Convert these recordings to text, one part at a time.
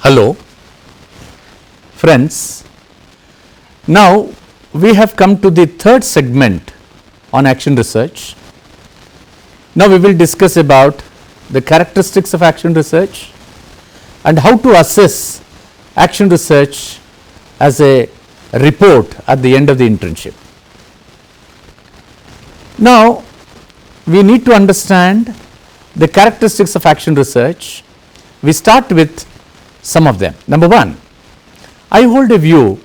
Hello, friends. Now we have come to the third segment on action research. Now we will discuss about the characteristics of action research and how to assess action research as a report at the end of the internship. Now we need to understand the characteristics of action research. We start with some of them. Number one, I hold a view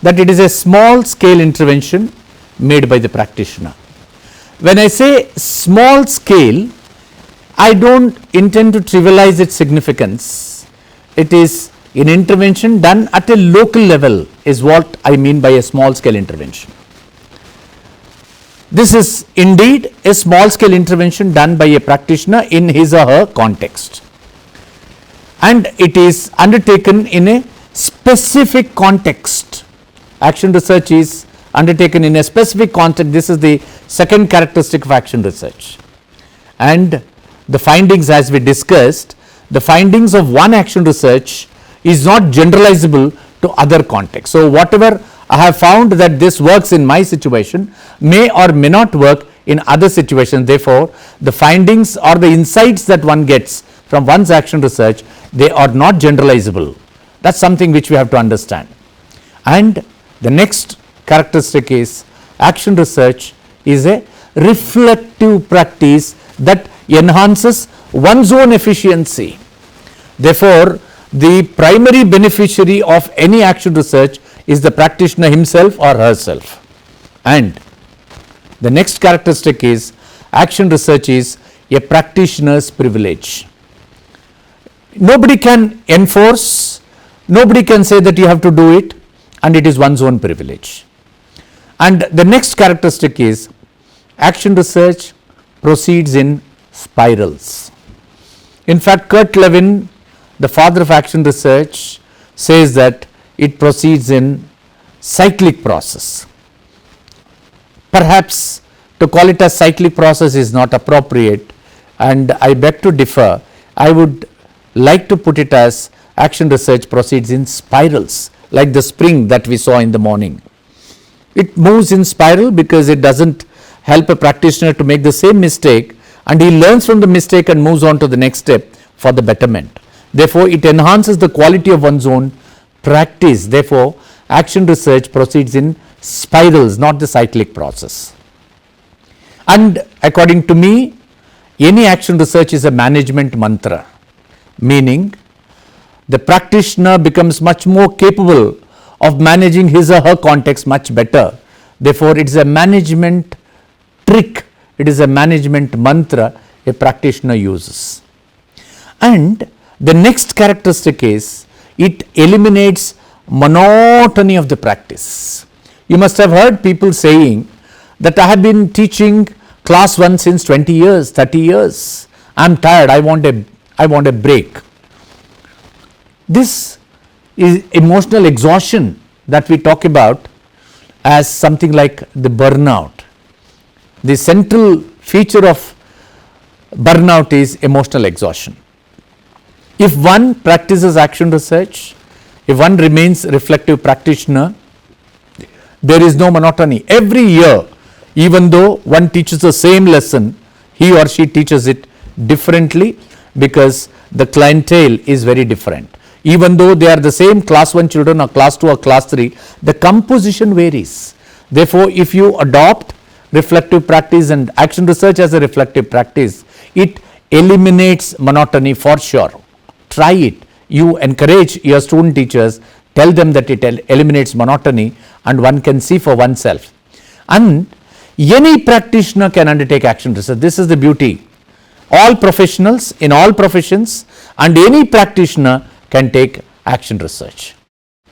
that it is a small scale intervention made by the practitioner. When I say small scale, I don't intend to trivialize its significance. It is an intervention done at a local level is what I mean by a small scale intervention. This is indeed a small scale intervention done by a practitioner in his or her context, and it is undertaken in a specific context. Action research is undertaken in a specific context. This is the second characteristic of action research. And the findings, as we discussed, the findings of one action research is not generalizable to other contexts. So whatever I have found that this works in my situation may or may not work in other situations. Therefore, the findings or the insights that one gets from one's action research, they are not generalizable. That's something which we have to understand. And the next characteristic is action research is a reflective practice that enhances one's own efficiency. Therefore, the primary beneficiary of any action research is the practitioner himself or herself. And the next characteristic is action research is a practitioner's privilege. Nobody can enforce, nobody can say that you have to do it, and it is one's own privilege. And the next characteristic is action research proceeds in spirals. In fact, Kurt Lewin, the father of action research, says that it proceeds in cyclic process. Perhaps to call it a cyclic process is not appropriate, and I beg to differ. I would like to put it as action research proceeds in spirals, like the spring that we saw in the morning. It moves in spiral because it doesn't help a practitioner to make the same mistake, and he learns from the mistake and moves on to the next step for the betterment. Therefore, it enhances the quality of one's own practice. Therefore, action research proceeds in spirals, not the cyclic process. And according to me, any action research is a management mantra, meaning the practitioner becomes much more capable of managing his or her context much better. Therefore, it is a management trick, it is a management mantra a practitioner uses. And the next characteristic is it eliminates monotony of the practice. You must have heard people saying that I have been teaching class 1 since 20 years, 30 years. I am tired, I want a break. This is emotional exhaustion that we talk about as something like the burnout. The central feature of burnout is emotional exhaustion. If one practices action research, if one remains reflective practitioner, there is no monotony. Every year, even though one teaches the same lesson, he or she teaches it differently because the clientele is very different. Even though they are the same class 1 children or class 2 or class 3, the composition varies. Therefore, if you adopt reflective practice and action research as a reflective practice, it eliminates monotony for sure. Try it. You encourage your student teachers, tell them that it eliminates monotony, and one can see for oneself. And any practitioner can undertake action research. This is the beauty. All professionals in all professions and any practitioner can take action research.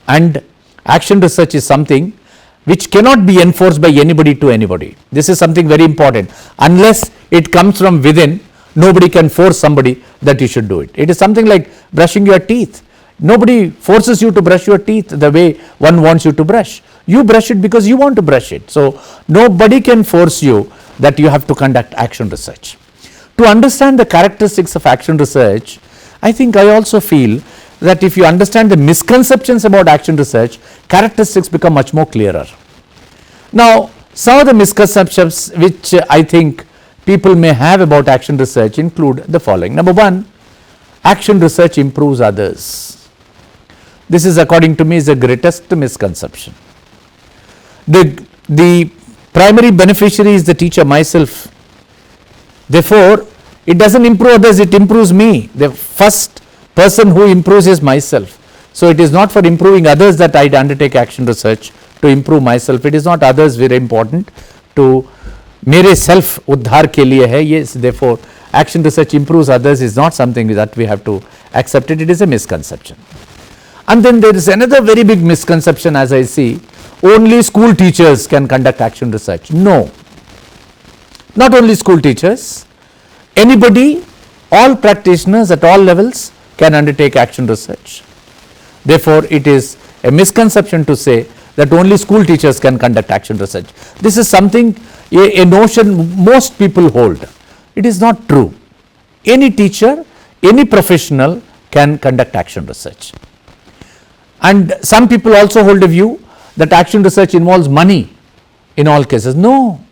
And action research is something which cannot be enforced by anybody to anybody. This is something very important. Unless it comes from within, nobody can force somebody that you should do it. It is something like brushing your teeth. Nobody forces you to brush your teeth the way one wants you to brush. You brush it because you want to brush it. So nobody can force you that you have to conduct action research. To understand the characteristics of action research, I think I also feel that if you understand the misconceptions about action research, characteristics become much more clearer. Now, some of the misconceptions which I think people may have about action research include the following. Number one, action research improves others. This is, according to me, is the greatest misconception. The primary beneficiary is the teacher, myself. Therefore, it doesn't improve others, it improves me. The first person who improves is myself. So, it is not for improving others that I undertake action research, to improve myself. It is not others very important, to मेरे self उद्धार के लिए है. Yes, therefore, action research improves others is not something that we have to accept it. It is a misconception. And then there is another very big misconception, as I see, only school teachers can conduct action research. No, not only school teachers, anybody, all practitioners at all levels can undertake action research. Therefore, it is a misconception to say that only school teachers can conduct action research. This is something, a notion most people hold. It is not true. Any teacher, any professional can conduct action research. And some people also hold a view that action research involves money in all cases. No.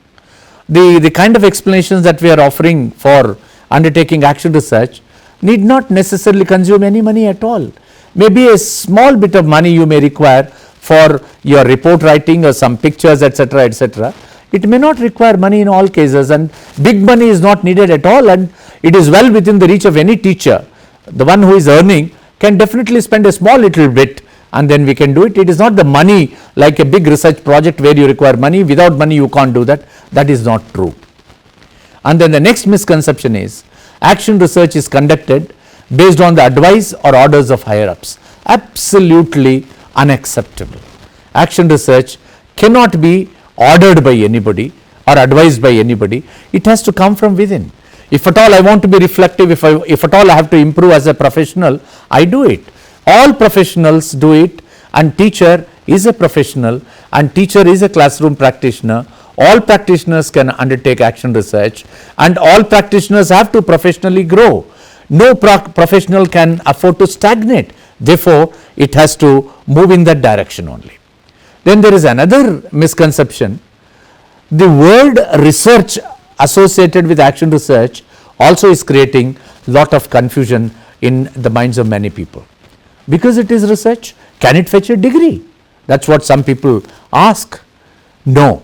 The kind of explanations that we are offering for undertaking action research need not necessarily consume any money at all. Maybe a small bit of money you may require for your report writing or some pictures, etc., etc. It may not require money in all cases, and big money is not needed at all, and it is well within the reach of any teacher. The one who is earning can definitely spend a small little bit, and then we can do it. It is not the money like a big research project where you require money. Without money you can't do that. That is not true. And then the next misconception is action research is conducted based on the advice or orders of higher ups. Absolutely unacceptable. Action research cannot be ordered by anybody or advised by anybody. It has to come from within. If at all I want to be reflective, if at all I have to improve as a professional, I do it. All professionals do it, and teacher is a professional, and teacher is a classroom practitioner. All practitioners can undertake action research, and all practitioners have to professionally grow. No professional can afford to stagnate. Therefore, it has to move in that direction only. Then there is another misconception. The word research associated with action research also is creating lot of confusion in the minds of many people. Because it is research, can it fetch a degree? That's what some people ask. No,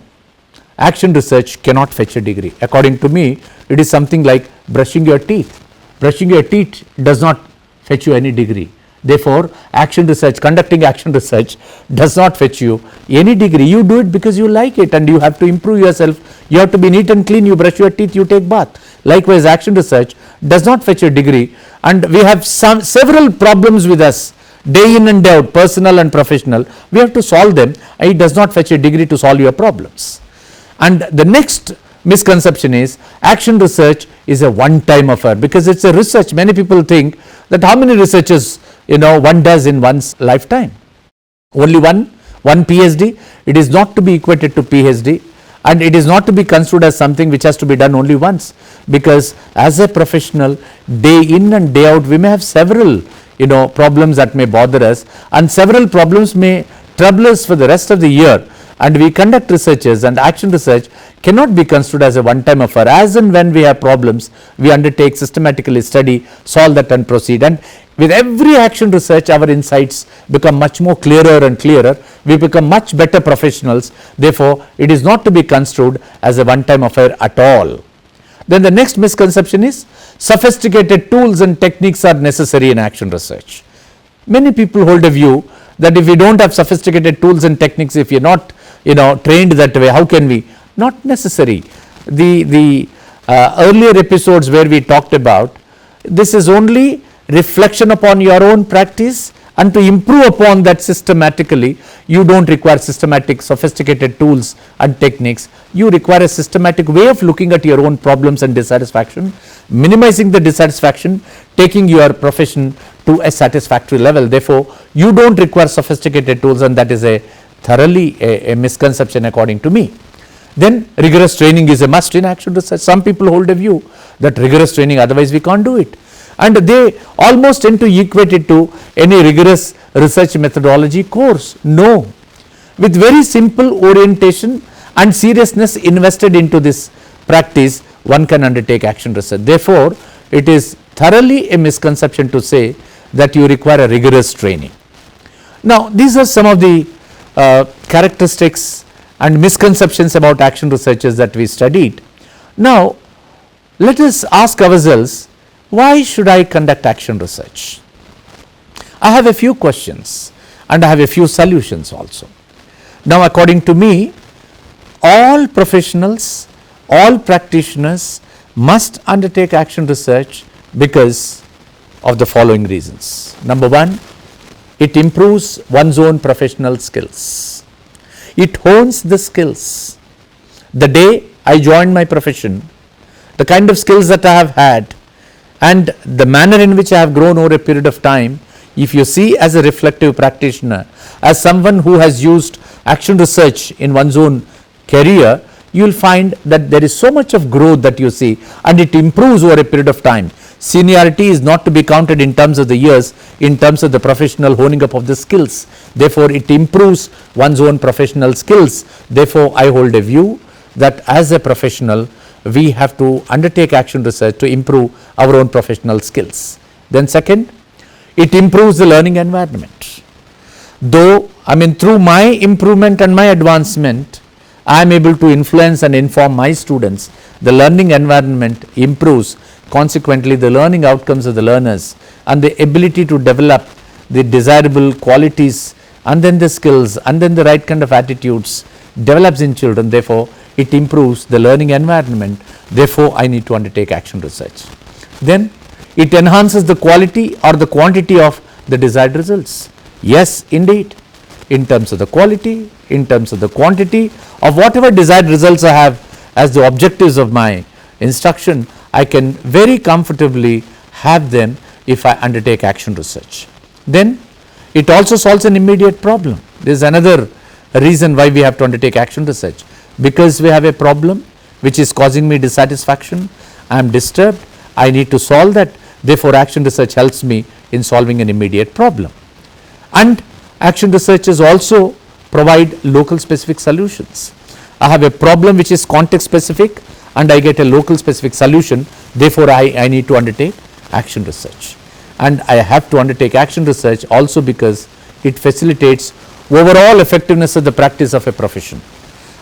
action research cannot fetch a degree. According to me, it is something like brushing your teeth. Brushing your teeth does not fetch you any degree. Therefore, action research, conducting action research does not fetch you any degree. You do it because you like it, and you have to improve yourself. You have to be neat and clean. You brush your teeth, you take bath. Likewise, action research does not fetch a degree, and we have several problems with us day in and day out, personal and professional. We have to solve them, and it does not fetch a degree to solve your problems. And the next misconception is action research is a one-time affair, because it's a research. Many people think that how many researches one does in one's lifetime? Only one PhD. It is not to be equated to PhD, and it is not to be construed as something which has to be done only once, because as a professional, day in and day out, we may have several problems that may bother us, and several problems may trouble us for the rest of the year. And we conduct researches, and action research cannot be construed as a one-time affair. As and when we have problems, we undertake systematically study, solve that, and proceed. And with every action research, our insights become much more clearer and clearer. We become much better professionals. Therefore, it is not to be construed as a one-time affair at all. Then the next misconception is sophisticated tools and techniques are necessary in action research. Many people hold a view that if we don't have sophisticated tools and techniques, if you're not trained that way, how can we? Not necessary. The earlier episodes where we talked about, this is only reflection upon your own practice, and to improve upon that systematically, you don't require systematic sophisticated tools and techniques. You require a systematic way of looking at your own problems and dissatisfaction, minimizing the dissatisfaction, taking your profession to a satisfactory level. Therefore, you don't require sophisticated tools, and that is thoroughly a misconception according to me. Then rigorous training is a must in action research. Some people hold a view that rigorous training, otherwise we can't do it. and they almost tend to equate it to any rigorous research methodology course. No, with very simple orientation and seriousness invested into this practice, one can undertake action research. Therefore, it is thoroughly a misconception to say that you require a rigorous training. Now, these are some of the characteristics and misconceptions about action researchers that we studied. Now, let us ask ourselves, why should I conduct action research? I have a few questions and I have a few solutions also. Now, according to me, all professionals, all practitioners must undertake action research because of the following reasons. Number one, it improves one's own professional skills. It hones the skills. The day I joined my profession, the kind of skills that I have had and the manner in which I have grown over a period of time, if you see as a reflective practitioner, as someone who has used action research in one's own career, you will find that there is so much of growth that you see, and it improves over a period of time. Seniority is not to be counted in terms of the years, in terms of the professional honing up of the skills. Therefore, it improves one's own professional skills. Therefore, I hold a view that as a professional, we have to undertake action research to improve our own professional skills. Then second, it improves the learning environment. Though, through my improvement and my advancement, I am able to influence and inform my students, the learning environment improves. Consequently, the learning outcomes of the learners and the ability to develop the desirable qualities and then the skills and then the right kind of attitudes develops in children. Therefore, it improves the learning environment. Therefore, I need to undertake action research. Then, it enhances the quality or the quantity of the desired results. Yes, indeed, in terms of the quality, in terms of the quantity of whatever desired results I have as the objectives of my instruction, I can very comfortably have them if I undertake action research. Then it also solves an immediate problem. There is another reason why we have to undertake action research. Because we have a problem which is causing me dissatisfaction, I am disturbed, I need to solve that. Therefore, action research helps me in solving an immediate problem. And action researchers also provide local specific solutions. I have a problem which is context specific and I get a local specific solution. Therefore, I need to undertake action research. And I have to undertake action research also because it facilitates overall effectiveness of the practice of a profession.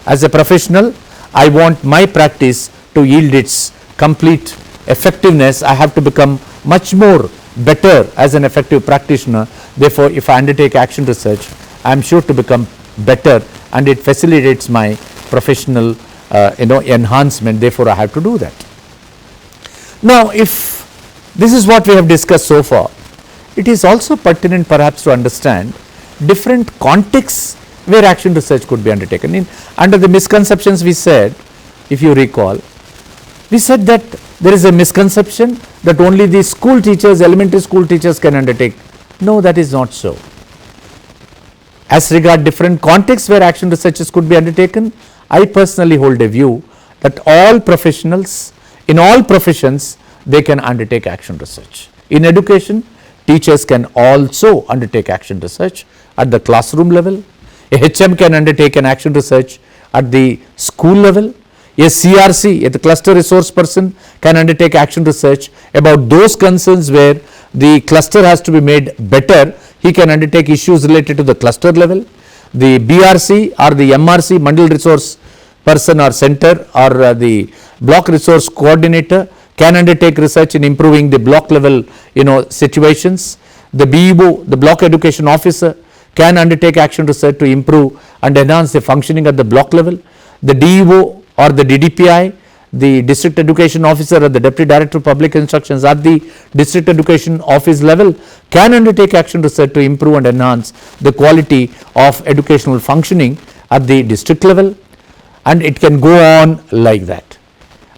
As a professional, I want my practice to yield its complete effectiveness. I have to become much more better as an effective practitioner. Therefore, if I undertake action research, I am sure to become better and it facilitates my professional enhancement. Therefore, I have to do that. Now, if this is what we have discussed so far, it is also pertinent perhaps to understand different contexts where action research could be undertaken. Under the misconceptions we said, if you recall, we said that there is a misconception that only the school teachers, elementary school teachers can undertake. No, that is not so. As regard different contexts where action researches could be undertaken, I personally hold a view that all professionals, in all professions, they can undertake action research. In education, teachers can also undertake action research at the classroom level. A HM can undertake an action research at the school level. A CRC, the cluster resource person, can undertake action research about those concerns where the cluster has to be made better. He can undertake issues related to the cluster level. The BRC or the MRC, Mandal resource person or center, or the block resource coordinator, can undertake research in improving the block level situations. The BEO, the block education officer, can undertake action research to improve and enhance the functioning at the block level. The DEO or the DDPI, the district education officer or the deputy director of public instructions at the district education office level, can undertake action research to improve and enhance the quality of educational functioning at the district level, and it can go on like that.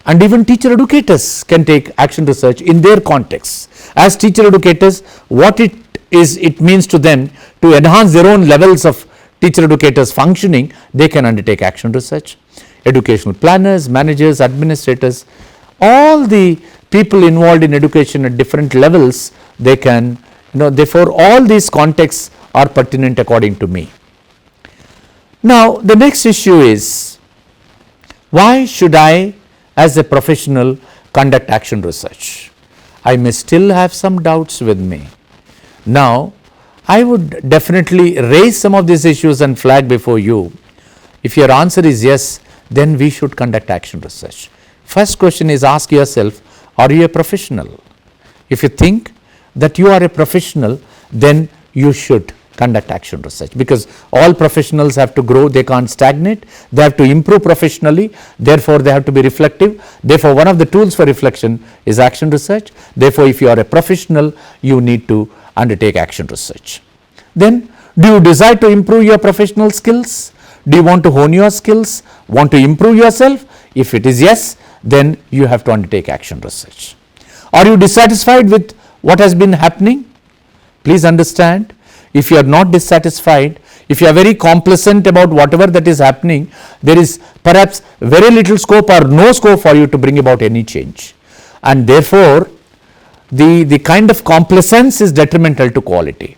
And even teacher educators can take action research in their context. As teacher educators, what it means to them to enhance their own levels of teacher educators functioning, they can undertake action research. Educational planners, managers, administrators, all the people involved in education at different levels, they can, therefore all these contexts are pertinent according to me. Now the next issue is, why should I as a professional conduct action research? I may still have some doubts with me. Now I would definitely raise some of these issues and flag before you. If your answer is yes, then we should conduct action research. First question is, ask yourself, are you a professional? If you think that you are a professional, then you should conduct action research, because all professionals have to grow, they can't stagnate, they have to improve professionally, therefore they have to be reflective. Therefore one of the tools for reflection is action research. Therefore if you are a professional, you need to undertake action research. Then, do you desire to improve your professional skills? Do you want to hone your skills? Want to improve yourself? If it is yes, then you have to undertake action research. Are you dissatisfied with what has been happening? Please understand, if you are not dissatisfied, if you are very complacent about whatever that is happening, there is perhaps very little scope or no scope for you to bring about any change. And therefore, the kind of complacence is detrimental to quality.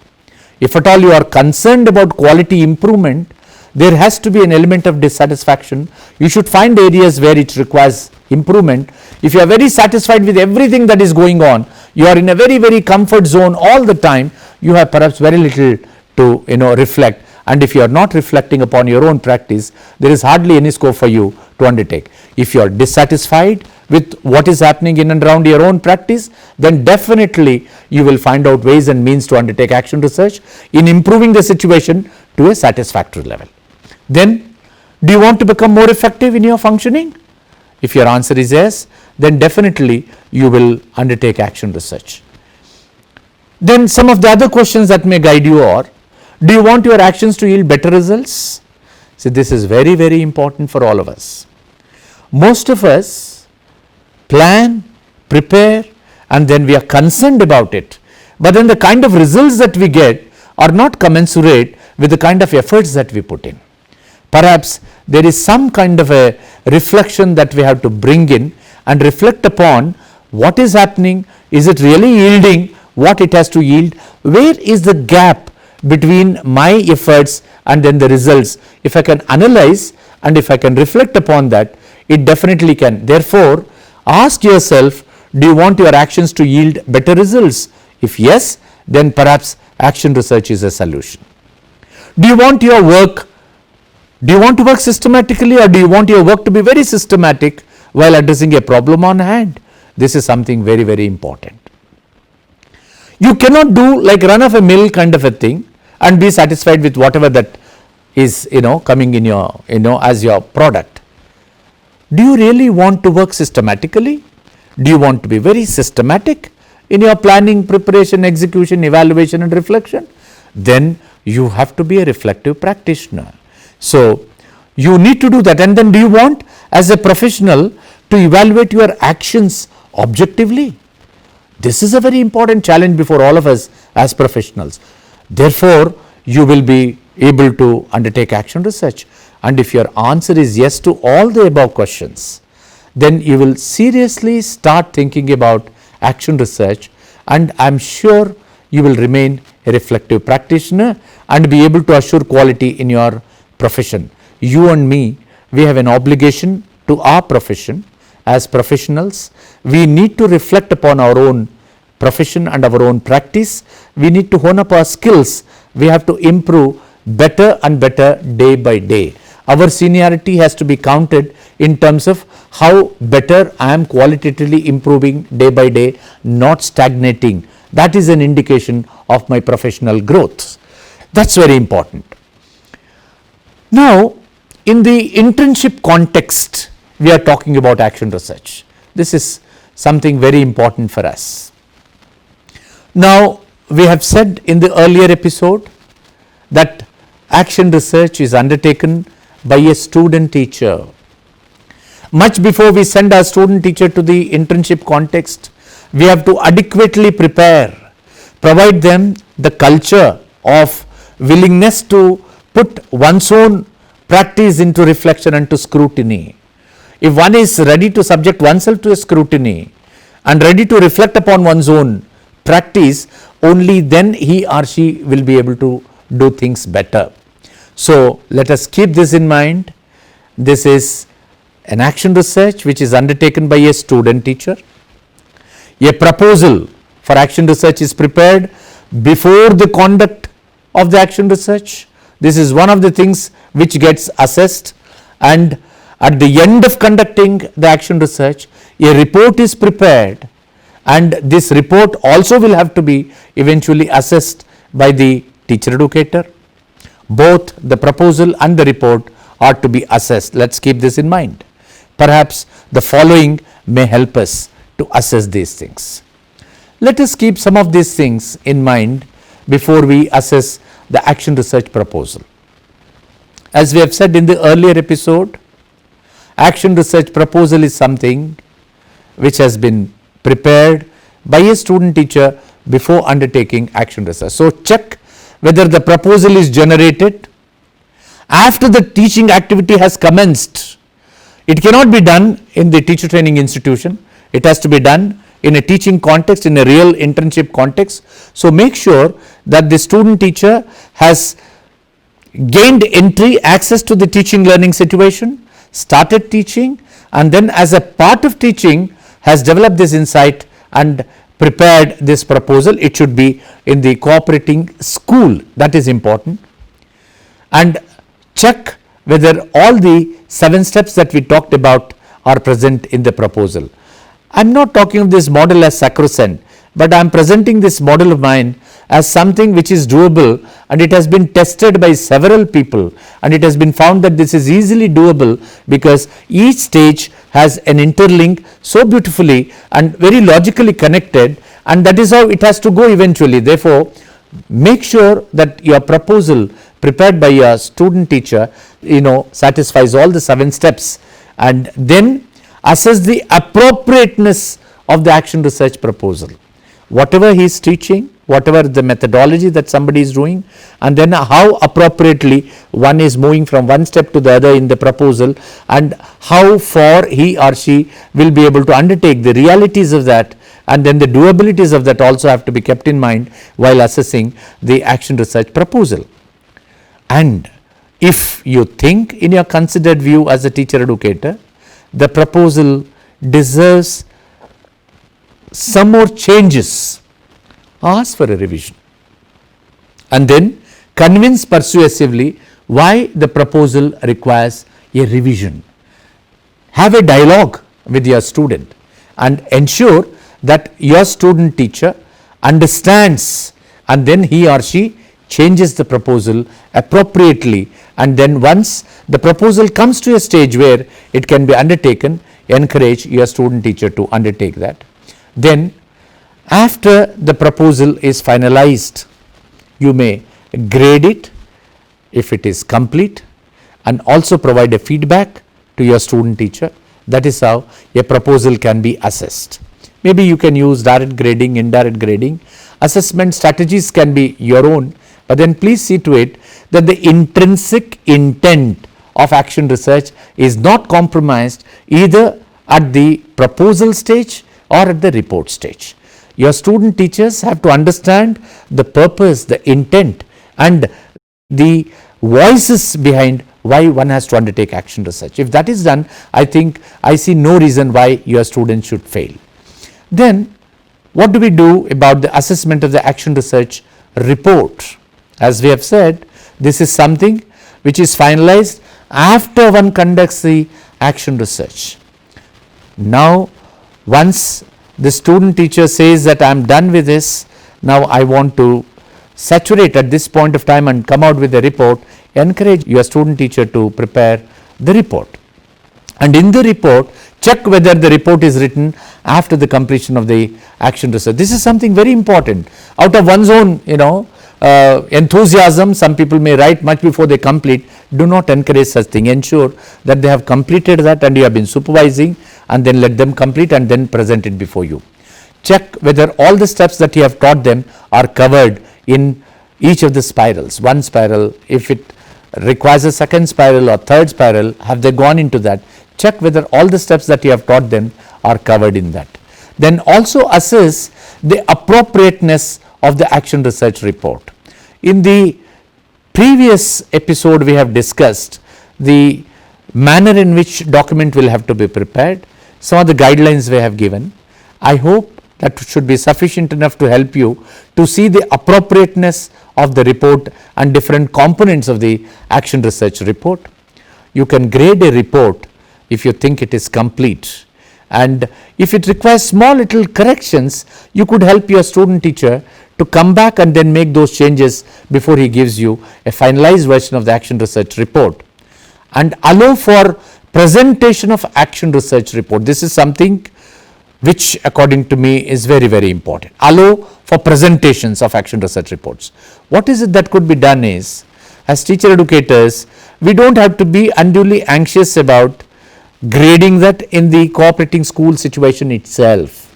If at all you are concerned about quality improvement, there has to be an element of dissatisfaction. You should find areas where it requires improvement. If you are very satisfied with everything that is going on, you are in a very, very comfort zone all the time, you have perhaps very little to reflect. And if you are not reflecting upon your own practice, there is hardly any scope for you to undertake. If you are dissatisfied with what is happening in and around your own practice, then definitely you will find out ways and means to undertake action research in improving the situation to a satisfactory level. Then, do you want to become more effective in your functioning? If your answer is yes, then definitely you will undertake action research. Then some of the other questions that may guide you are, do you want your actions to yield better results? See, this is very, very important for all of us. Most of us plan, prepare, and then we are concerned about it. But then the kind of results that we get are not commensurate with the kind of efforts that we put in. Perhaps there is some kind of a reflection that we have to bring in and reflect upon what is happening. Is it really yielding what it has to yield? Where is the gap between my efforts and then the results? If I can analyze and if I can reflect upon that, it definitely can. Therefore, ask yourself, do you want your actions to yield better results? If yes, then perhaps action research is a solution. Do you want your work Do you want to work systematically, or do you want your work to be very systematic while addressing a problem on hand? This is something very, very important. You cannot do like run of a mill kind of a thing and be satisfied with whatever that is coming in your as your product. Do you really want to work systematically? Do you want to be very systematic in your planning, preparation, execution, evaluation and reflection? Then you have to be a reflective practitioner. So you need to do that. And then do you want as a professional to evaluate your actions objectively? This is a very important challenge before all of us as professionals. Therefore, you will be able to undertake action research. And if your answer is yes to all the above questions, then you will seriously start thinking about action research, and I am sure you will remain a reflective practitioner and be able to assure quality in your profession. You and me, we have an obligation to our profession. As professionals, we need to reflect upon our own profession and our own practice. We need to hone up our skills. We have to improve better and better day by day. Our seniority has to be counted in terms of how better I am qualitatively improving day by day, not stagnating. That is an indication of my professional growth. That's very important. Now, in the internship context, we are talking about action research. This is something very important for us. Now, we have said in the earlier episode that action research is undertaken by a student teacher. Much before we send our student teacher to the internship context, we have to adequately prepare, provide them the culture of willingness to put one's own practice into reflection and to scrutiny. if one is ready to subject oneself to a scrutiny and ready to reflect upon one's own practice, only then he or she will be able to do things better. So let us keep this in mind. This is an action research which is undertaken by a student teacher. A proposal for action research is prepared before the conduct of the action research. This is one of the things which gets assessed, and at the end of conducting the action research, a report is prepared, and this report also will have to be eventually assessed by the teacher educator. Both the proposal and the report are to be assessed. Let's keep this in mind. Perhaps the following may help us to assess these things. Let us keep some of these things in mind before we assess the action research proposal. As we have said in the earlier episode, action research proposal is something which has been prepared by a student teacher before undertaking action research. So check whether the proposal is generated after the teaching activity has commenced. It cannot be done in the teacher training institution. It has to be done in a teaching context, in a real internship context. So make sure that the student teacher has gained entry access to the teaching learning situation, started teaching, and then as a part of teaching has developed this insight and prepared this proposal. It should be in the cooperating school. That is important. And check whether all the 7 steps that we talked about are present in the proposal. I am not talking of this model as sacrosanct, but I am presenting this model of mine as something which is doable, and it has been tested by several people, and it has been found that this is easily doable because each stage has an interlink so beautifully and very logically connected, and that is how it has to go eventually. Therefore, make sure that your proposal prepared by your student teacher satisfies all the 7 steps, and then assess the appropriateness of the action research proposal. Whatever he is teaching, whatever the methodology that somebody is doing, and then how appropriately one is moving from one step to the other in the proposal, and how far he or she will be able to undertake the realities of that, and then the doabilities of that also have to be kept in mind while assessing the action research proposal. And if you think in your considered view as a teacher educator, the proposal deserves some more changes, ask for a revision, and then convince persuasively why the proposal requires a revision. Have a dialogue with your student and ensure that your student teacher understands, and then he or she changes the proposal appropriately, and then once the proposal comes to a stage where it can be undertaken, encourage your student teacher to undertake that. Then after the proposal is finalized, you may grade it if it is complete, and also provide a feedback to your student teacher. That is how a proposal can be assessed. Maybe you can use direct grading, indirect grading. Assessment strategies can be your own, but then please see to it that the intrinsic intent of action research is not compromised either at the proposal stage or at the report stage. Your student teachers have to understand the purpose, the intent, and the voices behind why one has to undertake action research. If that is done, I see no reason why your students should fail. Then what do we do about the assessment of the action research report? As we have said, this is something which is finalized after one conducts the action research. Now, once the student teacher says that I am done with this, now I want to saturate at this point of time and come out with a report, encourage your student teacher to prepare the report. And in the report, check whether the report is written after the completion of the action research. This is something very important. Out of one's own, enthusiasm, some people may write much before they complete. Do not encourage such thing. Ensure that they have completed that and you have been supervising, and then let them complete and then present it before you. Check whether all the steps that you have taught them are covered in each of the spirals. One spiral, if it requires a second spiral or third spiral, have they gone into that? check whether all the steps that you have taught them are covered in that. Then also assess the appropriateness of the action research report. In the previous episode, we have discussed the manner in which document will have to be prepared, some of the guidelines we have given. I hope that should be sufficient enough to help you to see the appropriateness of the report and different components of the action research report. You can grade a report if you think it is complete, and if it requires small little corrections, you could help your student teacher to come back and then make those changes before he gives you a finalized version of the action research report. And allow for presentation of action research report. This is something which according to me is very, very important. Allow for presentations of action research reports. What is it that could be done is, as teacher educators, we don't have to be unduly anxious about grading that in the cooperating school situation itself.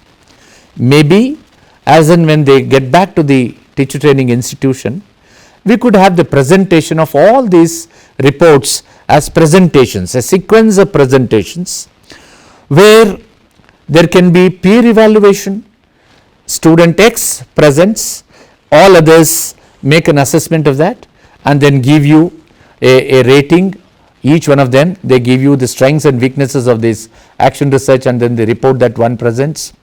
Maybe as and when they get back to the teacher training institution, we could have the presentation of all these reports as presentations, a sequence of presentations where there can be peer evaluation, student X presents, all others make an assessment of that and then give you a rating. Each one of them, they give you the strengths and weaknesses of this action research and then the report that one presents.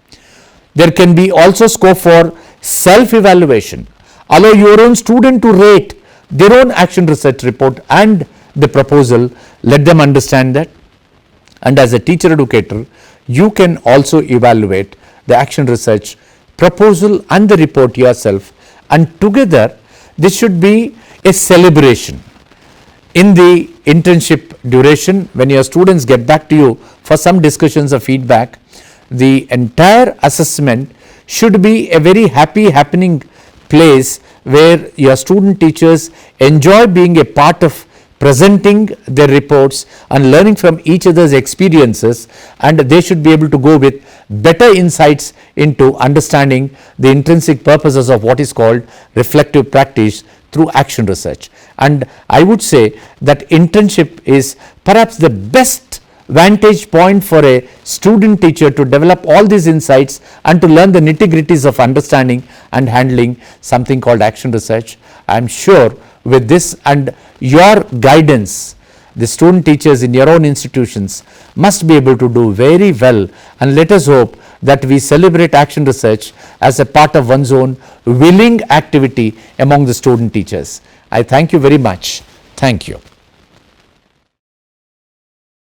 There can be also scope for self-evaluation. Allow your own student to rate their own action research report and the proposal. Let them understand that. And as a teacher educator, you can also evaluate the action research proposal and the report yourself. And together, this should be a celebration. In the internship duration, when your students get back to you for some discussions or feedback, the entire assessment should be a very happy happening place where your student teachers enjoy being a part of presenting their reports and learning from each other's experiences, and they should be able to go with better insights into understanding the intrinsic purposes of what is called reflective practice through action research. And I would say that internship is perhaps the best vantage point for a student teacher to develop all these insights and to learn the nitty-gritties of understanding and handling something called action research. I am sure with this and your guidance, the student teachers in your own institutions must be able to do very well, and let us hope that we celebrate action research as a part of one's own willing activity among the student teachers. I thank you very much. Thank you.